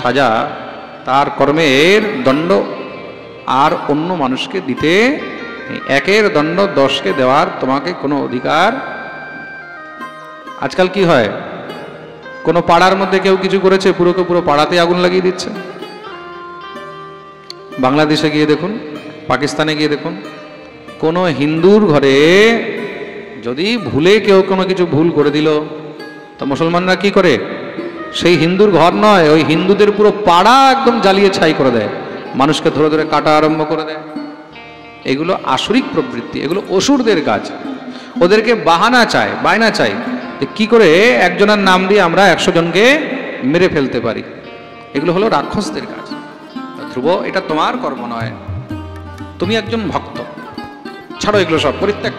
সাজা, তার কর্মের দণ্ড আর অন্য মানুষকে দিতে নেই। একের দণ্ড 10কে দেওয়ার তোমাকে কোনো অধিকার। আজকাল কি হয়, কোনো পাড়ার মধ্যে কেউ কিছু করেছে, পুরো পাড়াতে আগুন লাগিয়ে দিচ্ছে। বাংলাদেশে গিয়ে দেখুন, পাকিস্তানে গিয়ে দেখুন, কোনো হিন্দুর ঘরে যদি ভুলে কেউ কোনো কিছু ভুল করে দিল, তো মুসলমানরা কি করে, সেই হিন্দুর ঘর নয়, ওই হিন্দুদের পুরো পাড়া একদম জ্বালিয়ে ছাই করে দেয়, মানুষকে ধরে ধরে কাটা আরম্ভ করে দেয়। এগুলো আসরিক প্রবৃত্তি, এগুলো অসুরদের কাজ। ওদেরকে বাহানা চায়, বায়না চাই যে কি করে একজনের নাম দিয়ে আমরা 100 জনকে মেরে ফেলতে পারি। এগুলো হলো রাক্ষসদের কাজ। ধ্রুব, এটা তোমার কর্ম নয়, তুমি একজন ভক্ত, ছাড়ো এগুলো সব, পরিত্যাগ।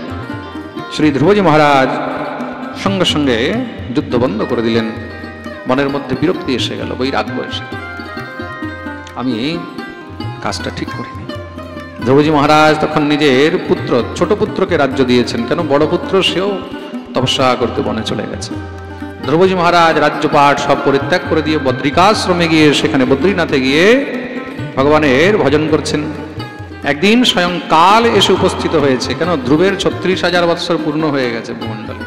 শ্রী ধ্রুবজি মহারাজ সঙ্গে সঙ্গে যুদ্ধ বন্ধ করে দিলেন। মনের মধ্যে বিরক্তি এসে গেল, বৈরাগ্য এসে, আমি কাজটা ঠিক করিনি। ধ্রুবজি মহারাজ তখন নিজের পুত্র, ছোট পুত্রকে রাজ্য দিয়েছেন, কেন বড় পুত্র সেও তপস্যা করতে বনে চলে গেছে। ধ্রুবজি মহারাজ রাজ্যপাট সব পরিত্যাগ করে দিয়ে বদ্রিকাশ্রমে গিয়ে, সেখানে বদ্রীনাথে গিয়ে ভগবানের ভজন করছেন। একদিন স্বয়ং কাল এসে উপস্থিত হয়েছে, কেন ধ্রুবের 36,000 বৎসর পূর্ণ হয়ে গেছে ভূমণ্ডলে।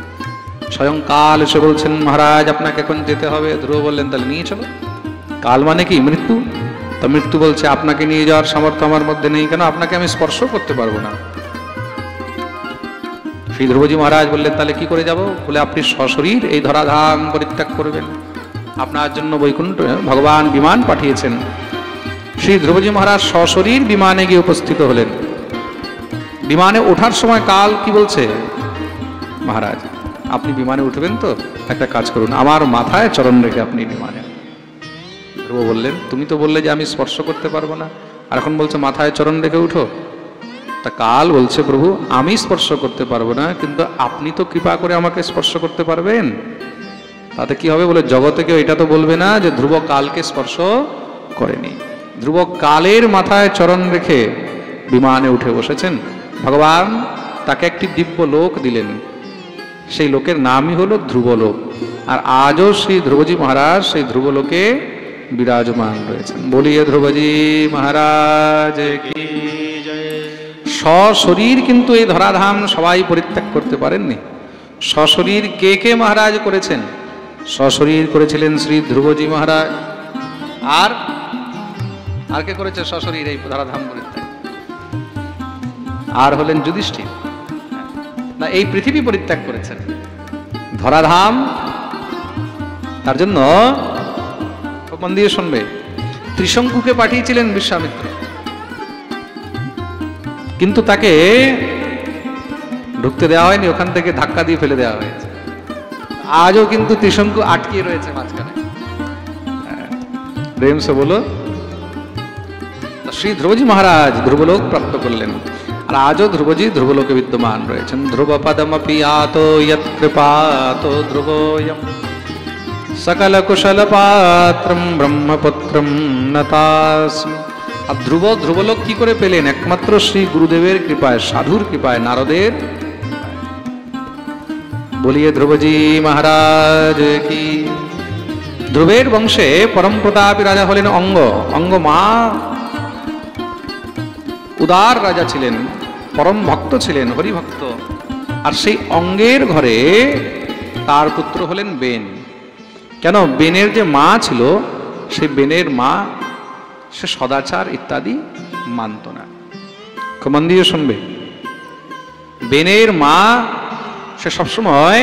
স্বয়ং কাল এসে বলছেন, মহারাজ আপনাকে এখন যেতে হবে। ধ্রুব বললেন, তাহলে নিয়ে চলো। কাল মানে কি? মৃত্যু। তো মৃত্যু বলছে, আপনাকে নিয়ে যাওয়ার সামর্থ্য আমার মধ্যে নেই, কেন আপনাকে আমি স্পর্শ করতে পারবো না। শ্রী ধ্রুবজি মহারাজ বললেন, তাহলে কি করে যাব? বলে, আপনি সশরীর এই ধরাধাম পরিত্যাগ করবেন, আপনার জন্য বৈকুণ্ঠ ভগবান বিমান পাঠিয়েছেন। শ্রী ধ্রুবজি মহারাজ সশরীর বিমানে গিয়ে উপস্থিত হলেন। বিমানে ওঠার সময় কাল কি বলছে, মহারাজ আপনি বিমানে উঠবেন তো একটা কাজ করুন, আমার মাথায় চরণ রেখে আপনি বিমানে। ধ্রুব বললেন, তুমি তো বললে যে আমি স্পর্শ করতে পারবো না, আর এখন বলছো মাথায় চরণ রেখে উঠো। তা কাল বলছে, প্রভু আমি স্পর্শ করতে পারবো না, কিন্তু আপনি তো কৃপা করে আমাকে স্পর্শ করতে পারবেন। তাতে কি হবে? বলে, জগতে কেউ এটা তো বলবে না যে ধ্রুব কালকে স্পর্শ করেনি। ধ্রুব কালের মাথায় চরণ রেখে বিমানে উঠে বসেছেন। ভগবান তাকে একটি দিব্য লোক দিলেন, সেই লোকের নামই হলো ধ্রুবলোক। আর আজও শ্রী ধ্রুবজি মহারাজ সেই ধ্রুবলোকে বিরাজমান রয়েছেন। বলিয়ে ধ্রুবজি মহারাজ কি জয়। সশরীর কিন্তু এই ধরাধাম সবাই পরিত্যাগ করতে পারেননি। সশরীর কে কে মহারাজ করেছেন? সশরীর করেছিলেন শ্রী ধ্রুবজি মহারাজ। আর কে করেছে সশরীর এই ধরাধাম পরিত্যাগ? আর হলেন যুধিষ্ঠির। না, এই পৃথিবী পরিত্যাগ করেছেন, ধরাধাম। তার জন্য মন দিয়ে শুনবে, ত্রিশঙ্কুকে পাঠিয়েছিলেন বিশ্বামিত্র, কিন্তু তাকে ঢুকতে দেওয়া হয়নি, ওখান থেকে ধাক্কা দিয়ে ফেলে দেওয়া হয়েছে। আজও কিন্তু ত্রিশঙ্কু আটকে রয়েছে মাঝখানে। প্রেম সে বলো। শ্রী ধ্রুবজি মহারাজ ধ্রুবলোক প্রাপ্ত করলেন, আর আজও ধ্রুবজি ধ্রুবলোকে বিদ্যমান রয়েছেন। ধ্রুব পদমপি আতো যৎ কৃপাতো ধ্রুবোয়ম সকল কুশল পাত্রম ব্রহ্মপুত্রম নতাস্মি। আর ধ্রুবলোক কি করে পেলেন? একমাত্র শ্রী গুরুদেবের কৃপায়, সাধুর কৃপায়, নারদের। বলিয়ে ধ্রুবজি মহারাজ কি। ধ্রুবের বংশে পরম প্রতাপী রাজা হলেন অঙ্গ। অঙ্গ মা উদার রাজা ছিলেন, পরম ভক্ত ছিলেন, হরিভক্ত। আর সেই অঙ্গের ঘরে তার পুত্র হলেন বেন। কেন? বেনের যে মা ছিল, সেই বেনের মা সে সদাচার ইত্যাদি মানত না। খুব মন দিয়ে শুনবে, বেনের মা সে সবসময়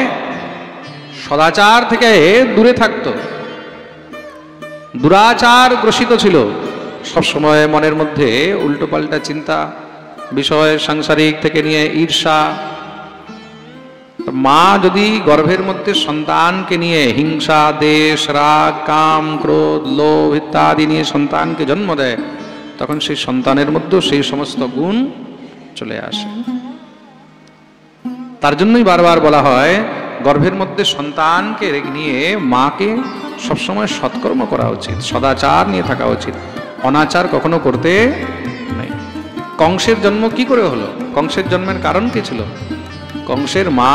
সদাচার থেকে দূরে থাকতো, দুরাচার গ্রসিত ছিল। সবসময় মনের মধ্যে উল্টো পাল্টা চিন্তা, বিষয় সাংসারিক থেকে নিয়ে ঈর্ষা। মা যদি গর্ভের মধ্যে সন্তানকে নিয়ে হিংসা, দেশ, রাগ, কাম, ক্রোধ, লোভ ইত্যাদি নিয়ে সন্তানকে জন্ম দেয়, তখন সেই সন্তানের মধ্যে সেই সমস্ত গুণ চলে আসে। তার জন্যই বারবার বলা হয়, গর্ভের মধ্যে সন্তানকে নিয়ে মাকে সবসময় সৎকর্ম করা উচিত, সদাচার নিয়ে থাকা উচিত, অনাচার কখনো করতে নেই। কংসের জন্ম কি করে হলো? কংসের জন্মের কারণ কি ছিল? কংসের মা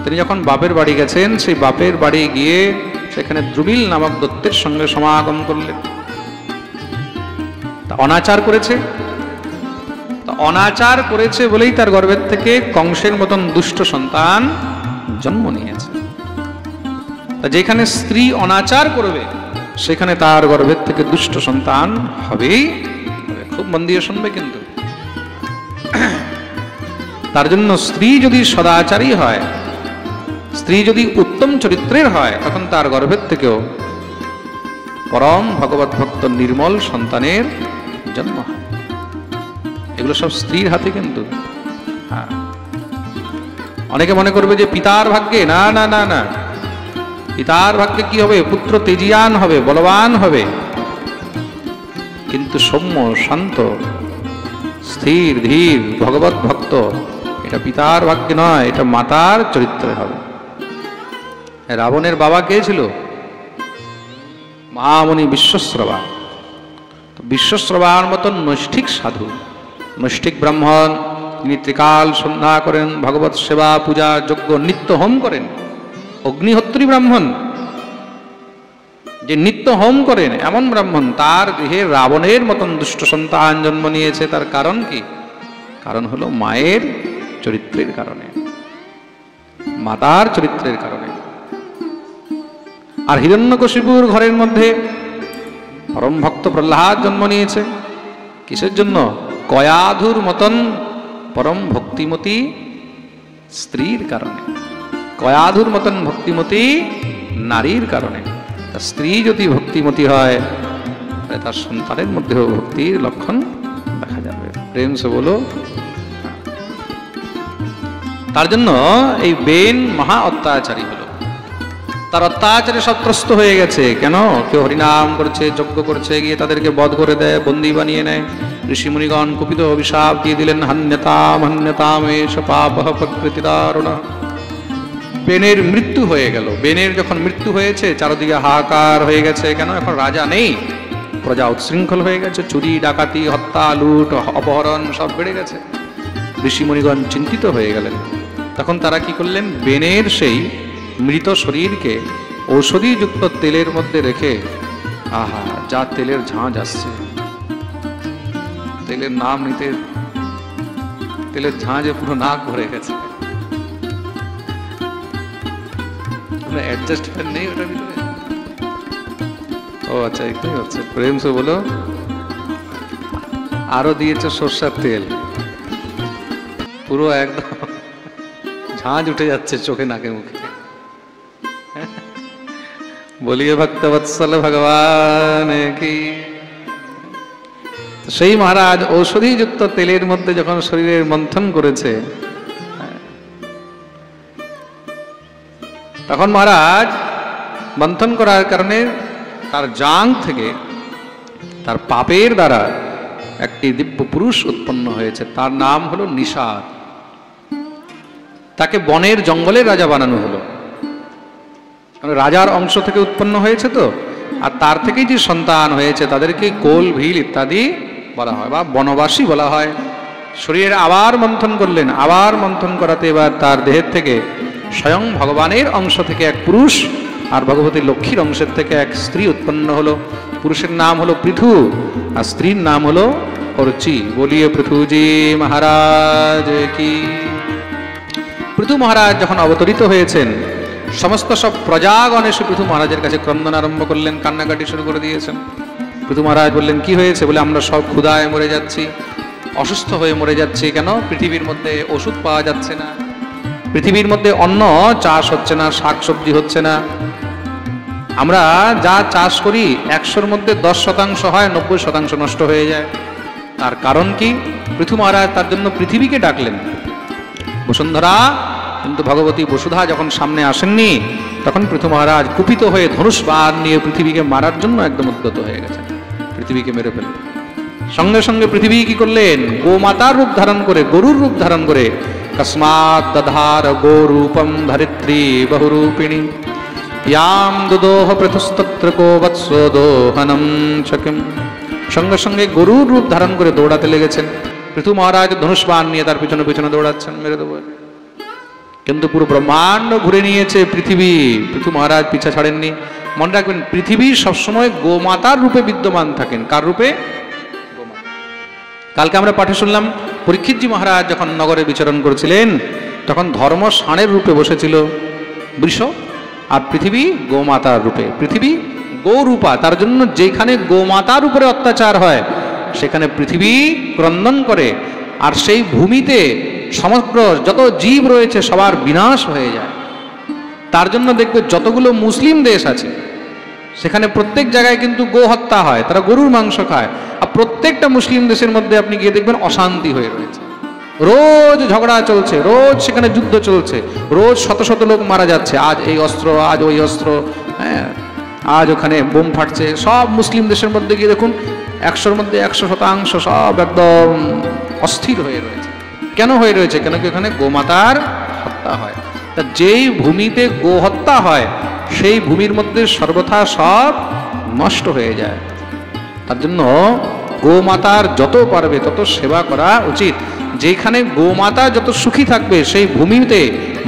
তিনি যখন বাপের বাড়ি গেছেন, সেই বাপের বাড়ি গিয়ে সেখানে দ্রুবিল নামক দৈত্যের সঙ্গে সমাগম করলেন। তা অনাচার করেছে, তা অনাচার করেছে বলেই তার গর্ভের থেকে কংসের মতন দুষ্ট সন্তান জন্ম নিয়েছে। তা যেখানে স্ত্রী অনাচার করবে সেখানে তার গর্ভের থেকে দুষ্ট সন্তান হবেই হবে। খুব মন দিয়ে শুনবে কিন্তু। তার জন্য স্ত্রী যদি সদাচারী হয়, স্ত্রী যদি উত্তম চরিত্রের হয়, তখন তার গর্ভের থেকেও পরম ভগবত ভক্ত নির্মল সন্তানের জন্ম হয়। এগুলো সব স্ত্রীর হাতে কিন্তু। হ্যাঁ, অনেকে মনে করবে যে পিতার ভাগ্যে, না না না না, পিতার ভাগ্যে কি হবে? পুত্র তেজিয়ান হবে, বলবান হবে, কিন্তু সৌম্য শান্ত স্থির ধীর ভগবত ভক্ত, এটা পিতার ভাগ্যে নয়, এটা মাতার চরিত্রে হবে। রাবণের বাবা কে ছিল? মহামণি বিশ্বশ্রবা। বিশ্বশ্রবার মতন নৈষ্ঠিক সাধু, নৈষ্ঠিক ব্রাহ্মণ, তিনি ত্রিকাল সন্ধ্যা করেন, ভগবত সেবা পূজা যজ্ঞ নিত্য হোম করেন। অগ্নিহোত্রী ব্রাহ্মণ, যে নিত্য হোম করেন এমন ব্রাহ্মণ, তার গৃহে রাবণের মতন দুষ্ট সন্তান জন্ম নিয়েছে। তার কারণ কি? কারণ হলো মায়ের চরিত্রের কারণে, মাতার চরিত্রের কারণে। আর হিরণ্যকশিপুর ঘরের মধ্যে পরম ভক্ত প্রহ্লাদ জন্ম নিয়েছে কিসের জন্য? কয়াধুর মতন পরম ভক্তিমতী স্ত্রীর কারণে, কয়াধুর মতন ভক্তিমতী নারীর কারণে। স্ত্রী যদি ভক্তিমতী হয় তার সন্তানের মধ্যেও ভক্তির লক্ষণ দেখা যাবে। প্রেম সে বলো। তার জন্য এই বেন মহা অত্যাচারী হলো। তার অত্যাচারে সব ত্রস্ত হয়ে গেছে। কেন? কেউ হরিনাম করছে, যজ্ঞ করছে, গিয়ে তাদেরকে বধ করে দেয়, বন্দী বানিয়ে নেয়। ঋষিমুনিগণ কুপিত অভিশাপ দিয়ে দিলেন, হান্যতাম হান্যতাম এষ পাপঃ প্রকৃতিদারুণঃ। বেনের মৃত্যু হয়ে গেল। বেনের যখন মৃত্যু হয়েছে চারদিকে হাহাকার হয়ে গেছে। কেন? এখন রাজা নেই, প্রজা উচ্ছৃঙ্খল হয়ে গেছে, চুরি ডাকাতি হত্যা লুট অপহরণ সব বেড়ে গেছে। ঋষিমুনিগণ চিন্তিত হয়ে গেলেন। তখন তারা কি করলেন? বেনের সেই মৃত শরীরকে ঔষধিযুক্ত তেলের মধ্যে রেখে, আহা যা তেলের ঝাঁঝ আসছে, তেলের নাম নিতে তেলের ঝাঁঝে পুরো নাক ভরে গেছে। অ্যাডজাস্টমেন্ট নেই ওটার ভিতরে। ও আচ্ছা, এটাই হচ্ছে প্রেম সে বলো। আরো দিয়েছে সর্ষার তেল, পুরো একদম ঝাঁঝ উঠে যাচ্ছে চোখে নাকে মুখে। বলিয়ে ভক্তবৎসল ভগবান কি। সেই মহারাজ ঔষধিযুক্ত তেলের মধ্যে যখন শরীরের মন্থন করেছে, তখন মহারাজ মন্থন করার কারণে তার জাং থেকে, তার পাপের দ্বারা একটি দিব্য পুরুষ উৎপন্ন হয়েছে। তার নাম হলো নিষাদ। তাকে বনের জঙ্গলের রাজা বানানো হলো। রাজার অংশ থেকে উৎপন্ন হয়েছে তো, আর তার থেকেই যে সন্তান হয়েছে তাদেরকে কোল ভিল ইত্যাদি বলা হয় বা বনবাসী বলা হয়। শরীরের আবার মন্থন করলেন, আবার মন্থন করাতে এবার তার দেহের থেকে স্বয়ং ভগবানের অংশ থেকে এক পুরুষ আর ভগবতী লক্ষ্মীর অংশের থেকে এক স্ত্রী উৎপন্ন হলো। পুরুষের নাম হলো পৃথু আর স্ত্রীর নাম হলো অর্চি। বলিয়ে পৃথুজি মহারাজ কি। পৃথু মহারাজ যখন অবতরিত হয়েছেন, সমস্ত সব প্রজাগণ এসে পৃথু মহারাজের কাছে ক্রন্দন আরম্ভ করলেন, কান্নাকাটি শুরু করে দিয়েছেন। পৃথু মহারাজ বললেন, কি হয়েছে? বলে, আমরা সব ক্ষুধায় মরে যাচ্ছি, অসুস্থ হয়ে মরে যাচ্ছি। কেন? পৃথিবীর মধ্যে ওষুধ পাওয়া যাচ্ছে না, পৃথিবীর মধ্যে অন্ন চাষ হচ্ছে না, শাক সবজি হচ্ছে না। আমরা যা চাষ করি 100-র মধ্যে 10% হয়, 90% নষ্ট হয়ে যায়। তার কারণ কি? পৃথু মহারাজ তার জন্য পৃথিবীকে ডাকলেন, বসুন্ধরা। কিন্তু ভগবতী বসুধা যখন সামনে আসেননি, তখন পৃথু মহারাজ কুপিত হয়ে ধনুষ বাণ নিয়ে পৃথিবীকে মারার জন্য একদম উদ্যত হয়ে গেছেন, পৃথিবীকে মেরে ফেললেন। সঙ্গে সঙ্গে পৃথিবী কি করলেন? গোমাতার রূপ ধারণ করে, গরুর রূপ ধারণ করে, কস্মাৎ দধার গোরূপম ধরিত্রী বহুরূপিণী ইয়াম দুদোহ পৃথুস্তত্র কো বৎসো দোহনম চকিম। সঙ্গে সঙ্গে গরুর রূপ ধারণ করে দৌড়াতে লেগেছেন। পৃথু মহারাজ ধনুষ বাণ নিয়ে তার পিছনে পিছনে দৌড়াচ্ছেন, মেরে দেবো। কিন্তু পুরো ব্রহ্মাণ্ড ঘুরে নিয়েছে পৃথিবী, পৃথু মহারাজ পিছা ছাড়েননি। মনে রাখবেন পৃথিবী সবসময় গোমাতার রূপে বিদ্যমান থাকেন। কার রূপে? কালকে আমরা পাঠে শুনলাম পরীক্ষিতজি মহারাজ যখন নগরে বিচরণ করেছিলেন তখন ধর্ম ষাঁড়ের রূপে বসেছিল বৃষ, আর পৃথিবী গোমাতার রূপে। পৃথিবী গৌরূপা, তার জন্য যেখানে গোমাতার উপরে অত্যাচার হয় সেখানে পৃথিবী ক্রন্দন করে, আর সেই ভূমিতে সমগ্র যত জীব রয়েছে সবার বিনাশ হয়ে যায়। তার জন্য দেখবে যতগুলো মুসলিম দেশ আছে সেখানে প্রত্যেক জায়গায় কিন্তু গো হত্যা হয়, তারা গরুর মাংস খায়। আর প্রত্যেকটা মুসলিম দেশের মধ্যে আপনি গিয়ে দেখবেন অশান্তি হয়ে রয়েছে, রোজ ঝগড়া চলছে, রোজ সেখানে যুদ্ধ চলছে, রোজ শত শত লোক মারা যাচ্ছে, আজ এই অস্ত্র আজ ওই অস্ত্র, হ্যাঁ, আজ ওখানে বোম ফাটছে। সব মুসলিম দেশের মধ্যে গিয়ে দেখুন 100-র মধ্যে 100% সব একদম অস্থির হয়ে রয়েছে। কেন হয়ে রয়েছে? কেন কি ওখানে গোমাতার হত্যা হয়। তা যেই ভূমিতে গো হত্যা হয় সেই ভূমির মধ্যে সর্বথা সব নষ্ট হয়ে যায়। তার জন্য গোমাতার যত পারবে তত সেবা করা উচিত। যেখানে গোমাতা যত সুখী থাকবে সেই ভূমিতে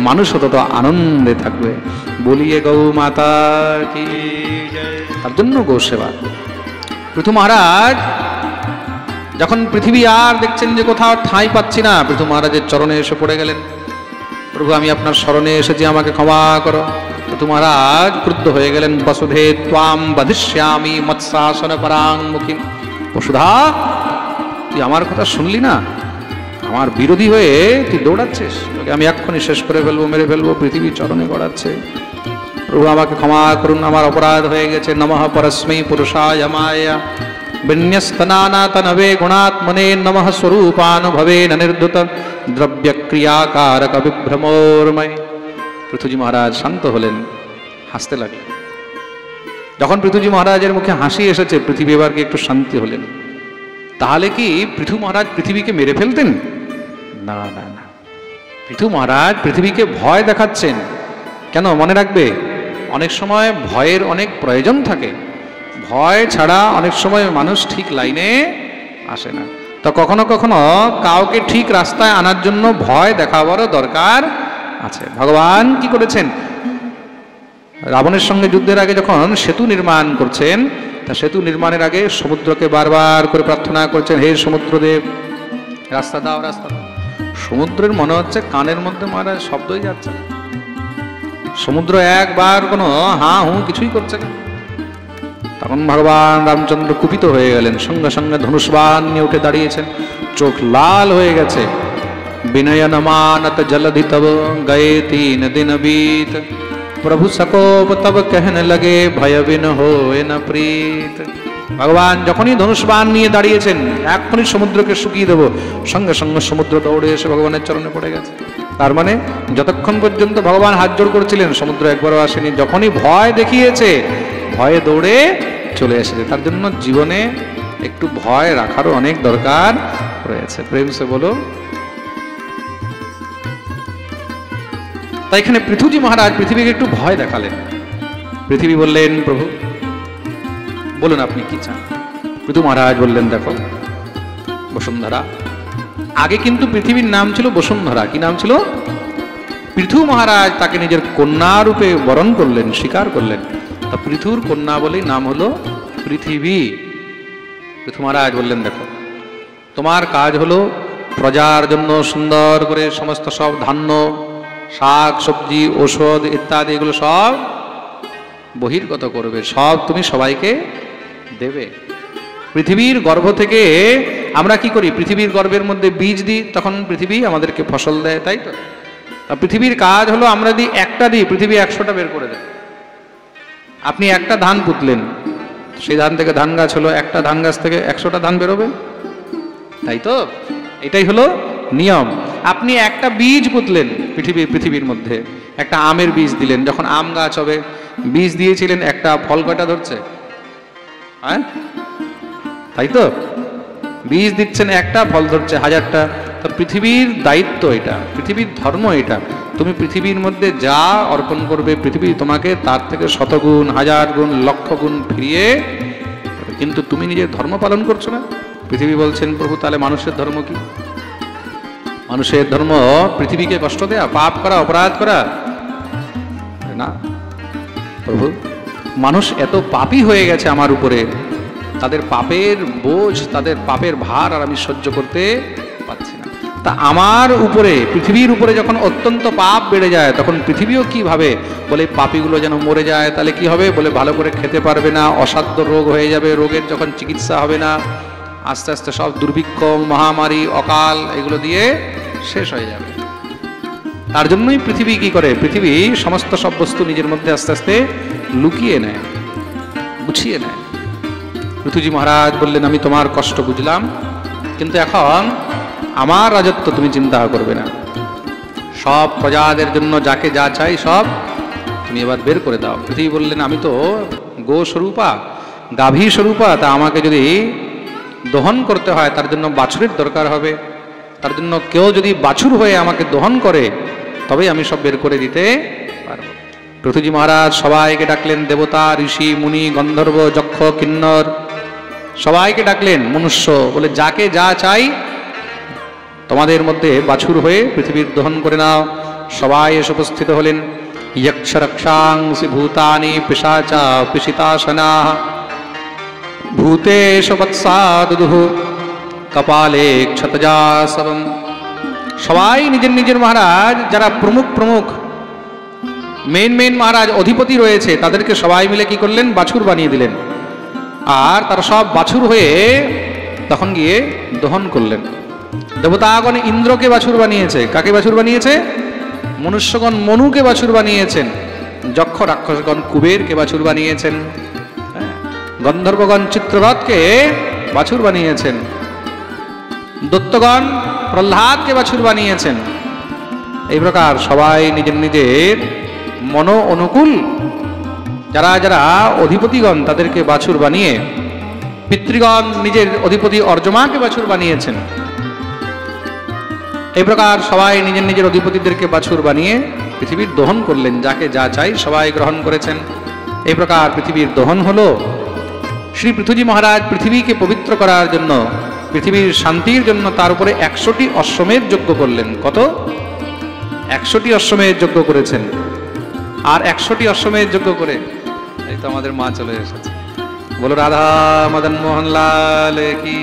মানুষও তত আনন্দে থাকবে। বলিয়ে গৌ মাতা কি জয়। তার জন্য গো সেবা। পৃথু মহারাজ যখন পৃথিবী আর দেখছেন যে কোথাও ঠাঁই পাচ্ছি না, পৃথু মহারাজের চরণে এসে পড়ে গেলেন, প্রভু আমি আপনার শরণে এসেছি, আমাকে ক্ষমা করো। পৃথু মহারাজ ক্রুদ্ধ হয়ে গেলেন। বসুধে ত্বাম বধিষ্যামি মৎস্যাসন পরাঙ্মুখী। বসুধা, তুই আমার কথা শুনলি না? আমার বিরোধী হয়ে তুই দৌড়াচ্ছিস, তোকে আমি এক্ষুনি শেষ করে ফেলবো, মেরে ফেলবো। পৃথিবী চরণে গড়াচ্ছে, প্রভু আমাকে ক্ষমা করুন, আমার অপরাধ হয়ে গেছে। নমঃ পরস্मै পুরুষায় মায়া বিন্যস্তনানাতনবে গুণাত্মনে নমঃ স্বরূপানুভবে নির্ধুত দ্রব্য ক্রিয়াকারক বিভ্রমোর্ময়। পৃথুজি মহারাজ শান্ত হলেন, হাসতে লাগলেন। যখন পৃথুজি মহারাজের মুখে হাসি এসেছে পৃথিবী এবার কি একটু শান্তি হলেন। তাহলে কি পৃথু মহারাজ পৃথিবীকে মেরে ফেলতেন? না না না, পৃথু মহারাজ পৃথিবীকে ভয় দেখাচ্ছেন। কেন? মনে রাখবে অনেক সময় ভয়ের অনেক প্রয়োজন থাকে। ভয় ছাড়া অনেক সময় মানুষ ঠিক লাইনে আসে না। তো কখনো কখনো কাউকে ঠিক রাস্তায় আনার জন্য ভয় দেখাবারও দরকার আছে। ভগবান কি করেছেন? রাবণের সঙ্গে যুদ্ধের আগে যখন সেতু নির্মাণ করছেন, তা সেতু নির্মাণের আগে সমুদ্রকে বারবার করে প্রার্থনা করছেন, হে সমুদ্রদেব রাস্তা দাও, রাস্তা দাও। সমুদ্রের মনে হচ্ছে কানের মধ্যে মহারাজ শব্দই যাচ্ছে না। সমুদ্র একবার কোনো হাঁ হুঁ কিছুই করছে না। তখন ভগবান রামচন্দ্র কুপিত হয়ে গেলেন, সঙ্গে সঙ্গে ধনুষ্বাণ নিয়ে উঠে দাঁড়িয়েছেন, চোখ লাল হয়ে গেছে। বিনয়ন মানত জলধি তব গয়ে 3 दिन बीत, প্রভু সकोप তব कहने लगे ভয় বিন होए न प्रीत। ভগবান যখনই ধনুষ্বাণ নিয়ে দাঁড়িয়েছেন এখনই সমুদ্রকে শুকিয়ে দেব, সঙ্গে সঙ্গে সমুদ্র দৌড়ে এসে ভগবানের চরণে পড়ে গেছে। তার মানে যতক্ষণ পর্যন্ত ভগবান হাত জোড় করছিলেন সমুদ্র একবারও আসেনি। যখনই ভয় দেখিয়েছে ভয়ে দৌড়ে চলে এসেছে। তার জন্য জীবনে একটু ভয় রাখারও অনেক দরকার রয়েছে। প্রেম সে বলো। তাই এখানে পৃথুজি মহারাজ পৃথিবীকে একটু ভয় দেখালেন। পৃথিবী বললেন, প্রভু বলুন আপনি কি চান। পৃথু মহারাজ বললেন, দেখো বসুন্ধরা, আগে কিন্তু পৃথিবীর নাম ছিল বসুন্ধরা। কি নাম ছিল? পৃথু মহারাজ তাকে নিজের কন্যা রূপে বরণ করলেন, স্বীকার করলেন। তা পৃথুর কন্যা বলেই নাম হলো পৃথিবী। পৃথু মহারাজ বললেন, দেখো তোমার কাজ হলো প্রজার জন্য সুন্দর করে সমস্ত সব ধান্য, শাক সবজি, ঔষধ ইত্যাদি এগুলো সব বহির্গত করবে, সব তুমি সবাইকে দেবে। পৃথিবীর গর্ভ থেকে আমরা কি করি? পৃথিবীর গর্ভের মধ্যে বীজ দিই, তখন পৃথিবী আমাদেরকে ফসল দেয়, তাই তো? তা পৃথিবীর কাজ হলো আমরা দিই একটা দিই, পৃথিবী 100টা বের করে দেয়। আপনি একটা ধান পুঁতলেন, সেই ধান থেকে ধান গাছ হলো, একটা ধান গাছ থেকে 100টা ধান বেরোবে, তাই তো? এটাই হলো নিয়ম। আপনি একটা বীজ পুঁতলেন পৃথিবীর মধ্যে, একটা আমের বীজ দিলেন, যখন আম গাছ হবে, বীজ দিয়েছিলেন, একটা ফল কয়টা ধরছে? হ্যাঁ, তাই তো? বীজ দিচ্ছেন একটা, ফল ধরছে 1000টা। তো পৃথিবীর দায়িত্ব এটা, পৃথিবীর ধর্ম এটা। তুমি পৃথিবীর মধ্যে যা অর্পণ করবে পৃথিবী তোমাকে তার থেকে 100 গুণ, 1000 গুণ, লক্ষ গুণ ফিরিয়ে। কিন্তু তুমি নিজের ধর্ম পালন করছো না। পৃথিবী বলছেন, প্রভু তাহলে মানুষের ধর্ম কি? মানুষের ধর্ম পৃথিবীকে কষ্ট দেয়া, পাপ করা, অপরাধ করা না। প্রভু মানুষ এত পাপী হয়ে গেছে আমার উপরে, তাদের পাপের বোঝ, তাদের পাপের ভার আর আমি সহ্য করতে পারছি না। তা আমার উপরে, পৃথিবীর উপরে যখন অত্যন্ত পাপ বেড়ে যায়, তখন পৃথিবীও কি ভাবে, বলে পাপীগুলো যেন মরে যায়, তাহলে কি হবে, বলে ভালো করে খেতে পারবে না, অসাধ্য রোগ হয়ে যাবে, রোগের যখন চিকিৎসা হবে না, আস্তে আস্তে সব দুর্ভিক্ষ, মহামারী, অকাল এগুলো দিয়ে শেষ হয়ে যাবে। তার জন্যই পৃথিবী কি করে, পৃথিবী সমস্ত সব বস্তু নিজের মধ্যে আস্তে আস্তে লুকিয়ে নেয়, গুছিয়ে নেয়। পৃথুজি মহারাজ বললেন, আমি তোমার কষ্ট বুঝলাম, কিন্তু এখন আমার রাজত্ব তুমি চিন্তা করবে না, সব প্রজাদের জন্য যাকে যা চাই সব তুমি এবার বের করে দাও। পৃথিবী বললেন, আমি তো গো স্বরূপা, গাভী স্বরূপা, তা আমাকে যদি দহন করতে হয় তার জন্য বাছুরের দরকার হবে, তার জন্য কেউ যদি বাছুর হয়ে আমাকে দহন করে তবেই আমি সব বের করে দিতে পারবো। পৃথুজি মহারাজ সবাইকে ডাকলেন, দেবতা, ঋষি, মুনি, গন্ধর্ব, যক্ষ, কিন্নর সবাইকে ডাকলেন, মনুষ্য, বলে যাকে যা চাই তোমাদের মধ্যে বাছুর হয়ে পৃথিবীর দহন করে নাও। সবাই এসে উপস্থিত হলেন। যক্ষ রক্ষাংসি ভূতানি পিশাচা পিশিতাসনা ভূতেশ বৎসাদুঃ কপালে ক্ষতজাসবম। সবাই নিজের নিজের মহারাজ, যারা প্রমুখ মেন মহারাজ অধিপতি রয়েছে, তাদেরকে সবাই মিলে কি করলেন, বাছুর বানিয়ে দিলেন। আর তারা সব বাছুর হয়ে তখন গিয়ে দহন করলেন। দেবতাগণ ইন্দ্রকে বাছুর বানিয়েছে। কাকে বাছুর বানিয়েছে? মনুষ্যগণ মনুকে বাছুর বানিয়েছেন। যক্ষ রাক্ষসগণ কুবেরকে বাছুর বানিয়েছেন। গন্ধর্বগণ চিত্ররথকে বাছুর বানিয়েছেন। দত্তগণ প্রহ্লাদকে বাছুর বানিয়েছেন। এই প্রকার সবাই নিজের নিজের মন অনুকূল যারা যারা অধিপতিগণ তাদেরকে বাছুর বানিয়ে, পিতৃগণ নিজের অধিপতি অর্জমাকে বাছুর বানিয়েছেন। এই প্রকার সবাই নিজের নিজের অধিপতিদেরকে বাছুর বানিয়ে পৃথিবীর দহন করলেন। যাকে যা চাই সবাই গ্রহণ করেছেন। এই প্রকার পৃথিবীর দহন হলো। শ্রী পৃথুজি মহারাজ পৃথিবীকে পবিত্র করার জন্য, পৃথিবীর শান্তির জন্য তার উপরে 100টি অশ্বমেধ যজ্ঞ করলেন। কত? 100টি অশ্বমেধ যজ্ঞ করেছেন। আর 100টি অশ্বমেধ যজ্ঞ করে এই তো আমাদের মা চলে এসেছে। বলো রাধা মদন মোহন লাল কি।